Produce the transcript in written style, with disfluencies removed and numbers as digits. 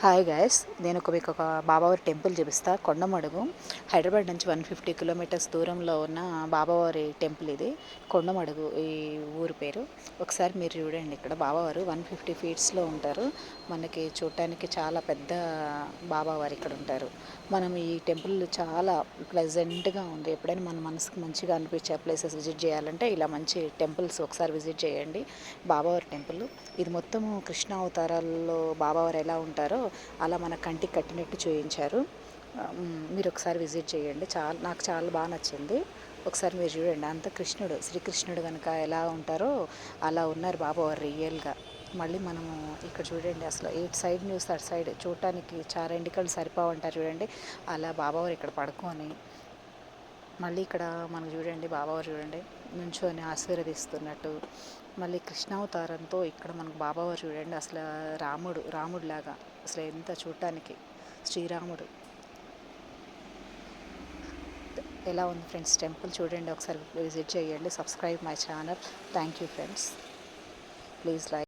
Hi guys, నేను మీకు ఒక బాబావారి టెంపుల్ చూపిస్తా. కొండమడుగు హైదరాబాద్ నుంచి 150 కిలోమీటర్స్ దూరంలో ఉన్న బాబావారి టెంపుల్ ఇది. కొండమడుగు ఈ ఊరు పేరు. ఒకసారి మీరు చూడండి, ఇక్కడ బాబావారు 150 ఫీట్స్లో ఉంటారు. మనకి చూడటానికి చాలా పెద్ద బాబావారు ఇక్కడ ఉంటారు. మనం ఈ టెంపుల్ చాలా ప్లెజెంట్గా ఉంది. ఎప్పుడైనా మన మనసుకు మంచిగా అనిపించే ప్లేసెస్ విజిట్ చేయాలంటే ఇలా మంచి టెంపుల్స్ ఒకసారి విజిట్ చేయండి. బాబావారి టెంపుల్ ఇది మొత్తము కృష్ణ అవతారాల్లో బాబావారు ఎలా ఉంటారో అలా మన కంటికి కట్టినట్టు చూపించారు. మీరు ఒకసారి విజిట్ చేయండి. నాకు చాలా బాగా నచ్చింది. ఒకసారి మీరు చూడండి, అంత కృష్ణుడు, శ్రీకృష్ణుడు కనుక ఎలా ఉంటారో అలా ఉన్నారు బాబావారు రియల్గా. మళ్ళీ మనము ఇక్కడ చూడండి, అసలు ఇటు సైడ్ న్యూస్ అటు సైడ్ చూడటానికి చాలా ఎండికలు సరిపోవంటారు చూడండి, అలా బాబావారు ఇక్కడ పడుకొని మళ్ళీ ఇక్కడ మనకు చూడండి బాబావారు చూడండి నుంచొని ఆశీర్వదిస్తున్నట్టు. మళ్ళీ కృష్ణావతారంతో ఇక్కడ మనకు బాబావారు చూడండి, అసలు రాముడిలాగా అసలు ఎంత చూడటానికి శ్రీరాముడు ఎలా ఉంది ఫ్రెండ్స్. టెంపుల్ చూడండి, ఒకసారి విజిట్ చేయండి. Subscribe my channel. Thank you friends. Please like.